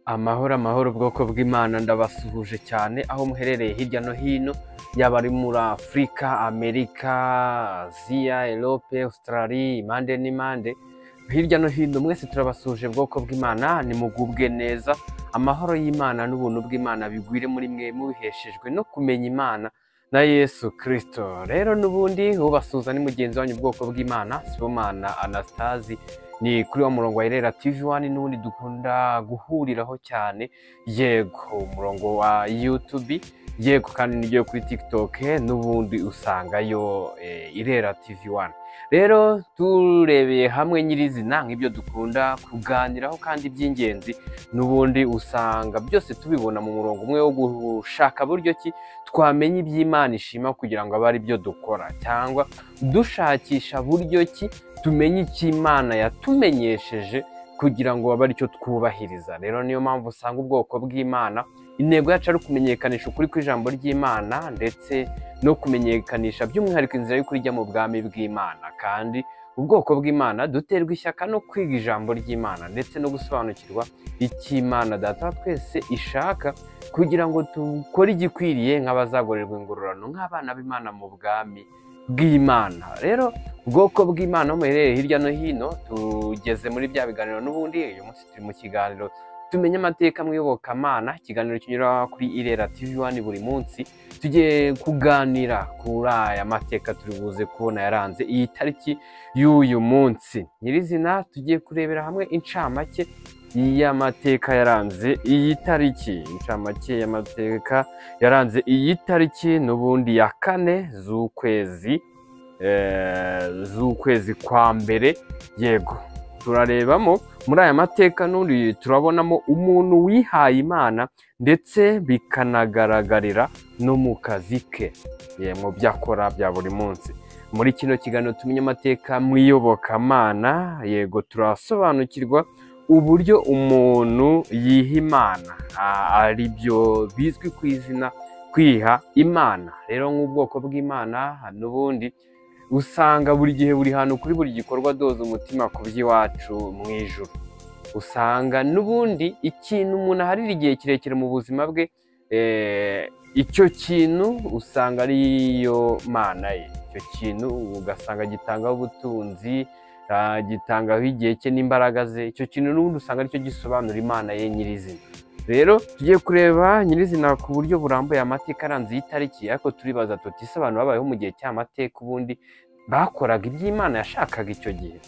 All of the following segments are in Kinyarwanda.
Amahoro amahoro ubwoko bw'Imana ndabasuhuje cyane aho muherereye hirya no hino, yaba ari muri Afurika, Amerika, Aziya, Europe, Australia, impande n'impande, hirya no hino mwese turabasuhuje bwoko bw'Imana, nimugubwe neza, amahoro y'Imana n'ubuntu bw'Imana bigwire muri mwe mubiheshejwe no kumenya Imana na Yesu Kristo. Rero n'ubundi ubasuhuza ni mugenzi wanyu ubwoko bw'Imana, Sibomana Anastasi, ni kuri wa murongo wa Irera TV1 n'ubundi dukunda guhuriraho cyane, yego umurongo wa YouTube, yego kandi n'iyo kuri TikTok n'ubundi usangayo Irera TV1. Rero turebeye hamwe nyirizina nk'ibyo dukunda kuganiraho kandi by'ingenzi, n'ubundi usanga byose tubibona mu murongo umwe wo gushaka buryo ki twamenya iby'Imana ishima kugira ngo abe ari byo dukora, cyangwa dushakisha buryo ki tumenye icyo Imana yatumenyesheje kugira ngo abe ari cyo twubahiriza. Rero niyo mpamvu usanga ubwoko bw'Imana intego yacu ari ukumenyekanisha ukuri kw'ijambo ry'Imana, ndetse no kumenyekanisha by'umwihariko inzira y'ukuri ijya mu bwami bw'Imana. Kandi ubwoko bw'Imana duterwa ishyaka no kwiga ijambo ry'Imana ndetse no gusobanukirwa icyo Imana Data twese ishaka kugira ngo dukore igikwiriye nk'abazagorerwa ingororano nk'abana b'Imana mu bwami bw'Imana. Rero ubwoko bw'Imana muherereye hirya no hino, tugeze muri bya biganiro n'ubundi. Uyu munsi turi mu kiganiro tumenye amateka mu iyobokamana, ikiganiro kinyura kuri Irera TV1 buri munsi. Tugiye kuganira kuri aya mateka turi buze kubona yaranze iyi tariki y'uyu munsi nyirizina. Tugiye kurebera hamwe incamake y'amateka yaranze iyi tariki, incamake y'amateka yaranze iyi tariki n'ubundi ya 4 z'ukwezi kwa mbere. Yego turarebamo muri aya mateka n'undi turabonamo umuntu wihaye Imana, ndetse bikanagaragarira no mu kazi ke, mu byo akora bya buri munsi. Muri kino kiganiro tumenye amateka mu iyobokamana, yego turasobanukirwa uburyo umuntu yiha Imana, ari byo bizwi ku izina kwiha Imana. Rero nk'ubwoko bw'Imana n'ubundi usanga buri gihe buri hantu kuri buri gikorwa doza umutima ku by'iwacu mu ijuru. Usanga n'ubundi ikintu umuntu aharira igihe kirekire mu buzima bwe, icyo kintu usanga ariyo Mana ye. Icyo kintu ugasanga gitangaho ubutunzi, gitangaho igihe cye n'imbaraga ze. Icyo kintu n'ubundi usanga aricyo gisobanura Imana ye nyirizina. Rero tugiye kureba nyirizina ku buryo burambuye amateka aranze iyi tariki, ariko turibaza tuti ese abantu babayeho mu gihe cy'amateka ubundi bakoraga iby'Imana yashakaga icyo gihe?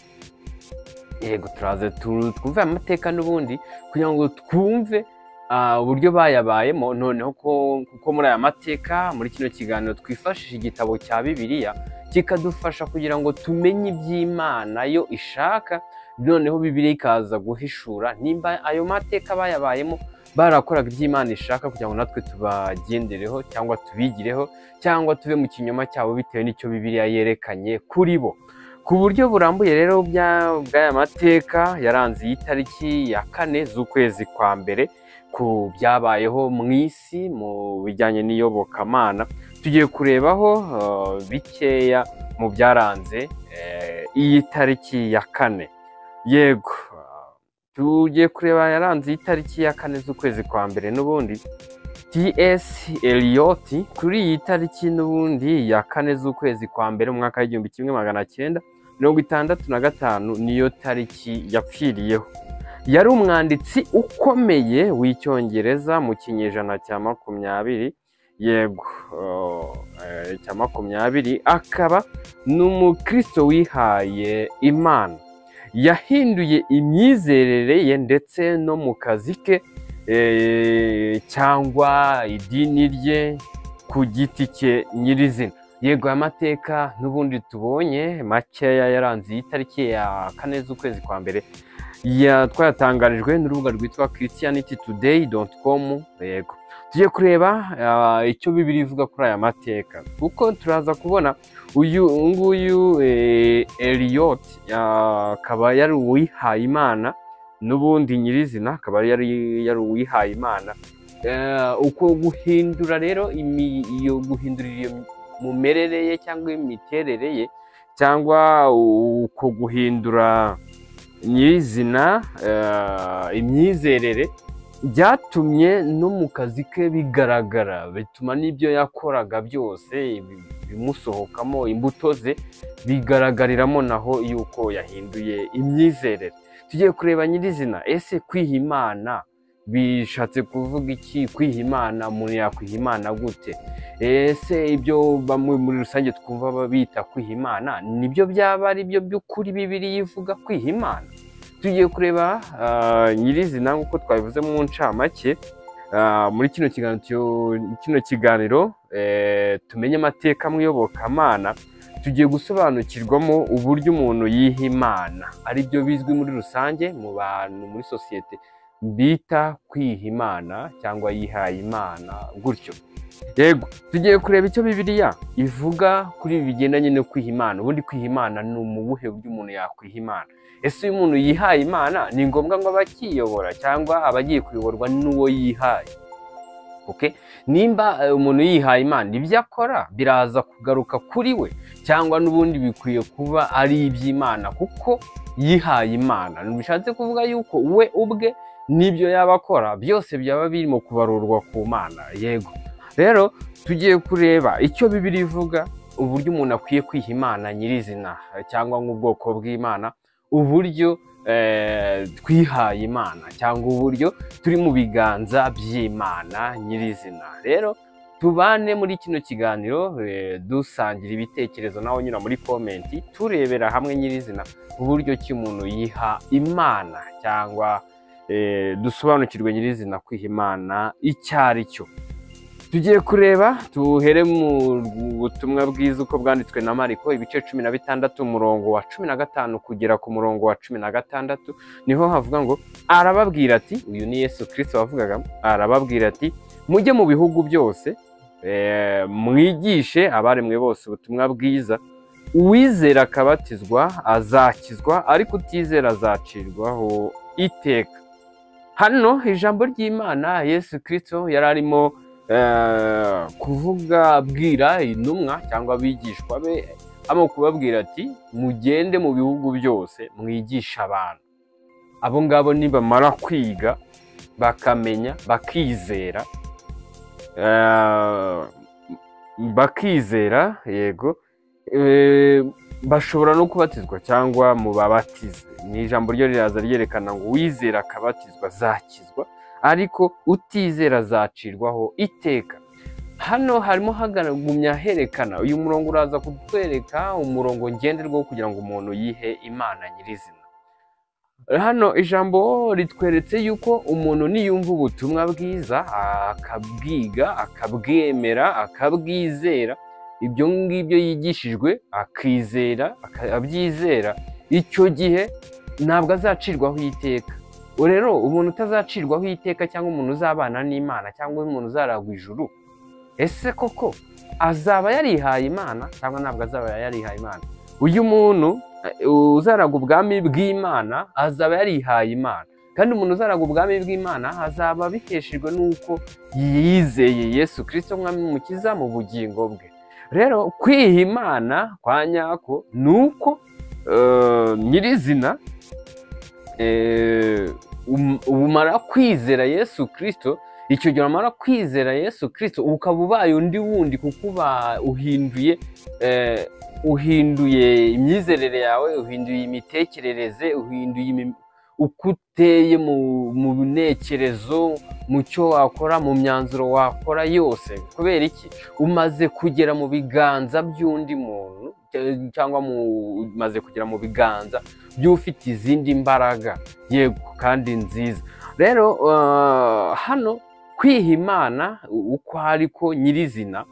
Yego turaze twumve amateka n'ubundi kugira ngo twumve uburyo bayabayemo. Noneho kuko muri aya mateka, muri kino kiganiro twifashisha igitabo cya Bibiliya kikadufasha kugira ngo tumenye iby'Imana yo ishaka, noneho Bibiliya ikaza guhishura nimba ayo mateka bayabayemo barakoraga iby'Imana ishaka kugira ngo natwe tubagendereho cyangwa tubigireho, cyangwa tuve mu kinyoma cyabo bitewe n'icyo Bibiliya yerekanye kuri bo. Ku buryo burambuye rero bw'aya mateka yaranze iyi tariki ya 4 z'ukwezi kwa mbere, ku byabayeho mu isi mu bijyanye n'iyobokamana, tugiye kurebaho bikeya mu byaranze iyi tariki ya 4. Yego tugiye kureba yaranze iyi tariki ya 4 z'ukwezi kwa mbere n'ubundi. T.S. Eliot kuri iyi tariki n'ubundi ya 4 z'ukwezi kwa mbere mu mwaka w'1965 niyo tariki yapfiriyeho. Yari umwanditsi ukomeye w'icyongereza mu kinyejana cya 20, yego cya 20, akaba n'umukristo wihaye Imana. Yahinduye imyizerere ye ndetse no mu kazi ke, cyangwa idini rye ku giti cye nyirizina. Yego amateka n'ubundi tubonye makeya yaranze iyi tariki ya 4 z'ukwezi kwa mbere twayatangarijwe n'urubuga rwitwa christianitytoday.com. Yego tugiye kureba icyo Bibiliya ivuga kuri aya mateka, kuko turaza kubona uyu nguyu Eliot akaba yari uwihaye Imana n'ubundi nyirizina, akaba yari uwihaye Imana. Uko guhindura rero iyo guhindurira iyo mumerere ye cyangwa imiterere ye, cyangwa uko guhindura nyirizina imyizerere byatumye no mu kazi ke bigaragara, bituma n'ibyo yakoraga byose bimusohokamo, imbuto ze bigaragariramo naho yuko yahinduye imyizerere. Tugiye kureba nyirizina, ese kwiha Imana bishatse kuvuga iki? Kwiha Imana, umuntu yakwiha Imana gute? Ese ibyo bamwe muri rusange twumva bita kwiha Imana nibyo byaba ari byo by'ukuri Bibiliya ivuga kwiha Imana? Tugiye kureba nyirizina nk'uko twabivuze mu ncamake muri kino kiganiro tumenye amateka mu iyobokamana. Tugiye gusobanukirwamo uburyo umuntu yiha Imana, ari byo bizwi muri rusange mu bantu muri sosiyete bita kwiha Imana cyangwa yihaye Imana gutyo. Yego, tugiye kureba icyo Bibiliya ivuga kuri ibi bigendanye no kwiha Imana. Ubundi kwiha Imana ni umubuhe buryo umuntu yakwiha Imana? Ese uyu muntu yihaye Imana ni ngombwa ngo aba akiyobora cyangwa aba agiye kuyoborwa n'uwo yihaye? Nimba umuntu yihaye Imana, ibyo akora biraza kugaruka kuri we cyangwa n'ubundi bikwiye kuba ari iby'Imana kuko yihaye Imana? Bishatse kuvuga yuko we ubwe n'ibyo yaba akora byose byaba birimo kubarurwa ku Mana. Yego, rero tugiye kureba icyo Bibiliya ivuga, uburyo umuntu akwiye kwiha Imana nyirizina cyangwa nk'ubwoko bw'Imana, uburyo twihaye Imana cyangwa uburyo turi mu biganza by'Imana nyirizina. Rero tubane muri kino kiganiro dusangira ibitekerezo, nawe nyura muri komenti turebera hamwe nyirizina uburyo ki umuntu yiha Imana cyangwa dusobanukirwe nyirizina kwiha Imana icyo ari cyo. Tugiye kureba, tuhere mu butumwa bwiza uko bwanditswe na Mariko ibice 16 umurongo wa 15 kugera ku murongo wa 16. Niho havuga ngo arababwira ati, uyu ni Yesu Kristo wavugaga, arababwira ati mujye mu bihugu byose mwigishe abaremwe bose ubutumwa bwiza, uwizera akabatizwa azakizwa ariko utizera azacirwaho iteka. Hano ijambo ry'Imana Yesu Kristo yari arimo kuvuga, abwira intumwa cyangwa abigishwa be, amo kubabwira ati mugende mu bihugu byose mwigisha abantu. Abo ngabo nibamara kwiga bakamenya bakizera, yego, bashobora no kubatizwa cyangwa mu babatize. Ni ijambo ryo riraza ryerekana ngo uwizera akabatizwa azakizwa ariko utizera azacirwaho iteka. Hano harimo hagumya herekana, uyu murongo uraza kutwereka umurongo ngenderwaho kugira ngo umuntu yihe Imana nyirizina. Hano ijambo ritweretse yuko umuntu niyumva ubutumwa bwiza akabwiga, akabwemera, akabwizera, ibyo ngibyo yigishijwe akizera, akabyizera, icyo gihe ntabwo azacirwaho iteka. Rero umuntu utazacirwaho iteka cyangwa umuntu uzabana n'Imana cyangwa umuntu uzaragwa ijuru, ese koko azaba yarihaye Imana cyangwa ntabwo azaba yarihaye Imana? Uyu muntu uzaragwa ubwami bw'Imana azaba yarihaye Imana, kandi umuntu uzaragwa ubwami bw'Imana azaba biheshejwe n'uko yizeye Yesu Kristo umwami n'umukiza mu bugingo bwe. Rero kwiha Imana kwa nyako ni uko nyirizina umara kwizera Yesu Kristo. Icyo gihe umara kwizera Yesu Kristo ukaba ubaye undi wundi, kuko uba uhinduye imyizerere yawe, uhinduye imitekerereze, uhinduye uko uteye mu ntekerezo, mu cyo wakora, mu myanzuro wakora yose. Kubera iki? Umaze kugera mu biganza by'undi muntu cyangwa umaze kugera mu biganza by'ufite izindi mbaraga, yego, kandi nziza. Rero hano kwiha Imana uko ariko nyirizina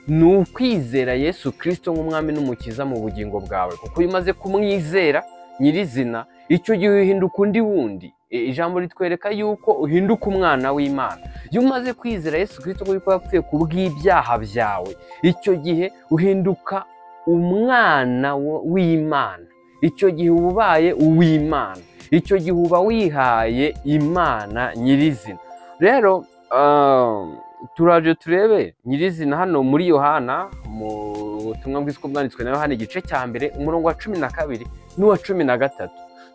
ni ukwizera Yesu Kristo nk'umwami n'umukiza mu bugingo bwawe, kuko iyo umaze kumwizera nyirizina icyo gihe uhinduka undi wundi. Ijambo ritwereka yuko uhinduka umwana w'Imana iyo umaze kwizera Yesu Kristo kuko yapfuye ku bw'ibyaha byawe. Icyo gihe uhinduka umwana w'Imana, icyo gihe uba ubaye uw'Imana, icyo gihe uba wihaye Imana nyirizina. Rero turaje turebe nyirizina hano muri Yohana, mu butumwa bwiza bwanditswe na Yohana igice cya mbere umurongo wa 12 n'uwa 13.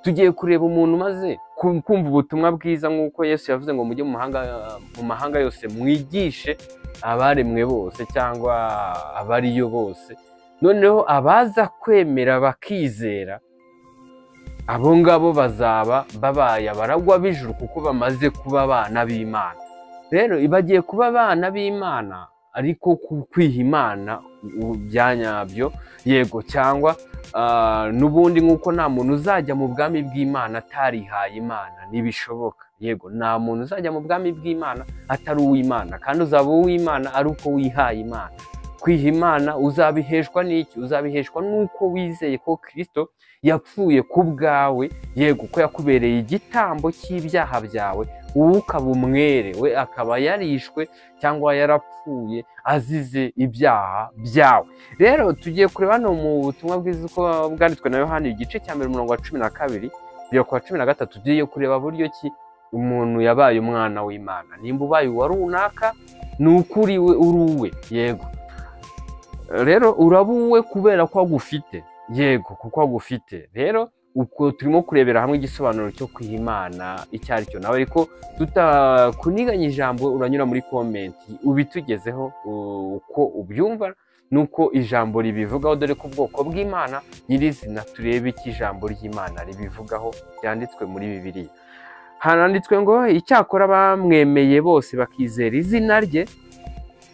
tugiye kureba umuntu maze kumva ubutumwa bwiza nk'uko Yesu yavuze ngo mujye mu mahanga yose mwigishe abaremwe bose cyangwa abariyo bose. Noneho abaza kwemera bakizera, abo ngabo bazaba babaye abaragwa b'ijuru kuko bamaze kuba abana b'Imana. Rero bagiye kuba abana b'Imana ariko kwiha Imana byanyabyo, yego, cyangwa n'ubundi nk'uko nta muntu uzajya mu bwami bw'Imana atarihaye Imana, ntibishoboka. Yego, nta muntu uzajya mu bwami bw'Imana atari uw'Imana, kandi uzaba uw'Imana ari uko wihaye Imana. Kwiha Imana uzabiheshwa n'iki? Uzabiheshwa n'uko wizeye ko Kristo yapfuye ku bwawe, yego, ko yakubereye igitambo cy'ibyaha byawe, wowe ukaba umwere, we akaba yarishwe cyangwa yarapfuye azize ibyaha byawe. Rero tugiye kureba hano mu butumwa bwiza uko bwanditswe na Yohana igice cya 12 kugera ku 13, tugiye kureba buryo ki umuntu yabaye umwana w'Imana. Nimba ubaye uwa runaka ni ukuri we uruwe, yego. Rero urabuwe kubera ko agufite, yego, kuko agufite. Rero uko turimo kurebera hamwe igisobanuro cyo kwiha Imana icyo ari cyo, nawe ariko tutakuniganya ijambo uranyura muri komenti ubitugezeho uko ubyumva nuko ijambo ribivugaho, dore ko ubwoko bw'Imana nyirizina turebe iki ijambo ry'Imana ribivugaho byanditswe muri Bibiliya. Handitswe ngo icyakora bamwemeye bose bakizera izina rye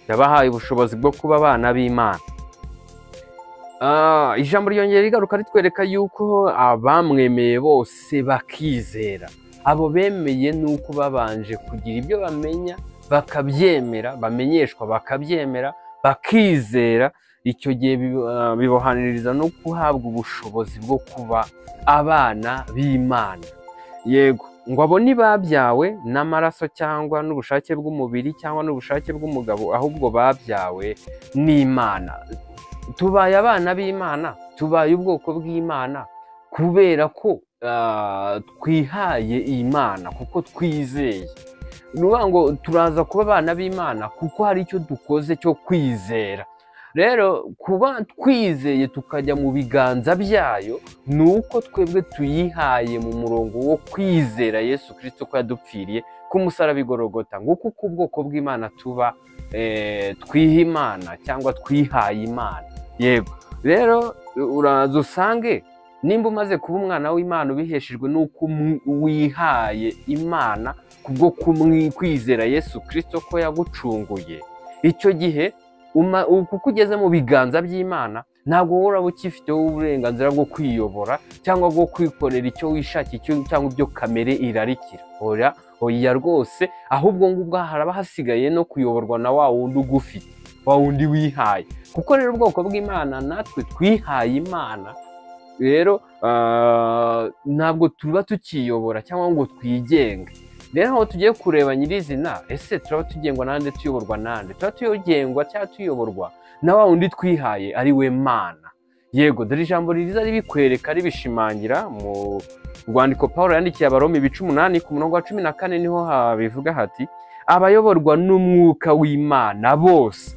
yabahaye ubushobozi bwo kuba abana b'Imana. Ijambo ryongera rigaruka ritwereka yuko abamwemeye bose bakizera. Abo bemeye nuko babanje kugira ibyo bamenya bakabyemera, bamenyeshwa bakabyemera, bakizera. Icyo gihe bibohaniriza no guhabwa ubushobozi bwo kuba abana b'Imana. Yego, ngo abo ntibabyawe n'amaraso cyangwa n'ubushake bw'umubiri cyangwa n'ubushake bw'umugabo, ahubwo babyawe n'Imana. Tubaye abana b'Imana, tubaye ubwoko bw'Imana kubera ko twihaye Imana, kuko twizeye. Nuvuga ngo turaza kuba abana b'Imana kuko hari icyo dukoze cyo kwizera. Rero kuba twizeye tukajya mu biganza byayo ni uko twebwe tuyihaye mu murongo wo kwizera Yesu Kristo ko yadupfiriye ku musaraba i Golgotha. Nguko uko ubwoko bw'Imana tuba twiha Imana cyangwa twihaye Imana. Yego, rero uraza usange nimba umaze kuba umwana w'Imana ubiheshejwe n'uko wihaye Imana kubwo kwizera Yesu Kristo ko yagucunguye. Icyo gihe kuko ugeze mu biganza by'Imana ntabwo wowe ukifiteho uburenganzira bwo kwiyobora cyangwa bwo kwikorera icyo wishakiye cyangwa ibyo kamere irarikira. Oya rwose, ahubwo ngubwo haraba hasigaye no kuyoborwa na wa wundi ugufite, wa wundi wihaye. Kuko rero ubwoko bw'Imana natwe twihaye Imana, rero ntabwo tuba tukiyobora cyangwa ngo twigenge. Rero aho tugiye kureba nyirizina, ese turaba tugengwa nande, tuyoborwa nande? Tuba tuyogengwa cyangwa tuyoborwa na wa wundi twihaye ari we Mana. Yego, dore ijambo ririza ribikwereka ribishimangira mu rwandiko Pawulo yandikiye Abaroma 8 ku murongo wa 14, niho habivuga hati abayoborwa n'umwuka w'Imana bose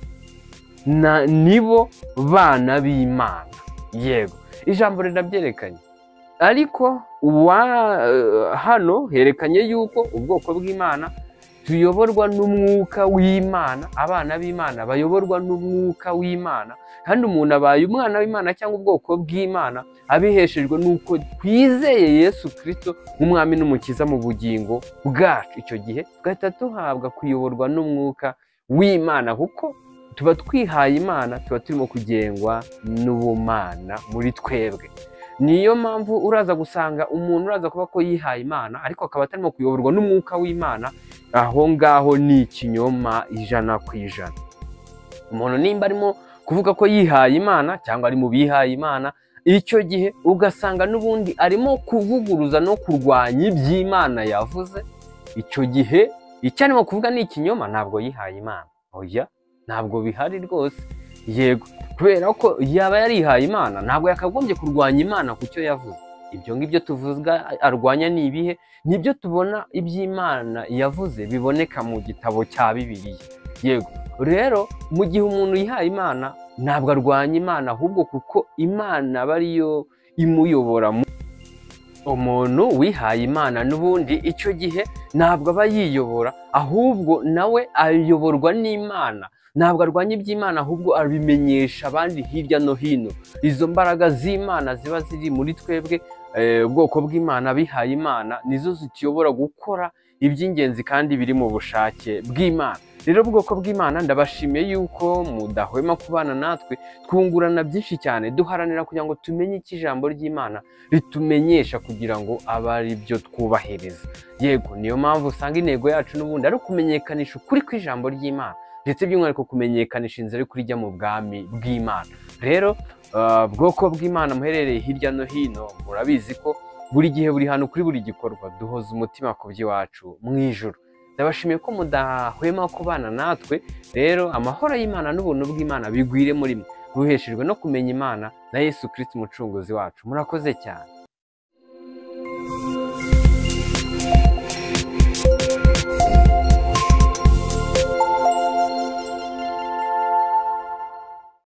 nibo bana b'Imana. Yego, ijambo rirabyerekanye. Ariko hano herekanye yuko ubwoko bw'Imana tuyoborwa n'umwuka w'Imana, abana b'Imana bayoborwa n'umwuka w'Imana. Kandi umuntu abaye umwana w'Imana cyangwa ubwoko bw'Imana abiheshejwe n'uko twizeye Yesu Kristo nk'umwami n'umukiza mu bugingo bwacu. Icyo gihe tugahita duhabwa kuyoborwa n'umwuka w'Imana, kuko tuba twihaye Imana, tuba turimo kugengwa n'ubumana muri twebwe. Niyo mpamvu uraza gusanga umuntu uraza kuba ko yihaye Imana ariko akaba atarimo kuyoborwa n'umwuka w'Imana, aho ngaho ni ikinyoma 100%. Umuntu nimba arimo kuvuga ko yihaye Imana cyangwa ari mu bihaye Imana, icyo gihe ugasanga n'ubundi arimo kuvuguruza no kurwanya iby'Imana yavuze. Icyo gihe icyo arimo kuvuga ni ikinyoma, ntabwo yihaye Imana. Oya, ntabwo bihari rwose. Yego, kubera ko yaba yarihaye Imana ntabwo yakagombye kurwanya Imana ku cyo yavuze. Ibyo ngibyo tuvuga arwanya ni ibihe? Nibyo tubona iby'Imana yavuze biboneka mu gitabo cya Bibiliya. Yego, rero mu gihe umuntu yihaye Imana ntabwo arwanya Imana, ahubwo kuko Imana aba ariyo imuyobora. umuntu wihaye Imana n'ubundi icyo gihe ntabwo aba yiyobora, ahubwo nawe ayoborwa n'Imana. Ntabwo arwanya iby'Imana, ahubwo abimenyesha abandi hirya no hino. Izo mbaraga z'Imana ziba ziri muri twebwe, ubwoko bw'Imana bihaye Imana, nizo zituyobora gukora iby'ingenzi kandi biri mu bushake bw'Imana. Rero ubwoko bw'Imana ndabashimiye yuko mudahwema kubana natwe, twungurana byinshi cyane, duharanira kugira ngo tumenye icyo ijambo ry'Imana ritumenyesha kugira ngo abe ari byo twubahiriza. Yego, niyo mpamvu usanga intego yacu n'ubundi ari ukumenyekanisha ukuri kw'ijambo ry'Imana, ndetse by'umwihariko kumenyekanisha inzira yo kurijya mu bwami bw'Imana. Rero bwoko bw'Imana muherereye hirya no hino, murabizi ko buri gihe, buri hantu, kuri buri gikorwa duhoza umutima ku by'iwacu mu ijuru. Ndabashimiye ko mudahwema kubana natwe. Rero amahoro y'Imana n'ubuntu bw'Imana bigwire muri mwe, buheshejwe no kumenya Imana na Yesu Kristo umucunguzi wacu. Murakoze cyane.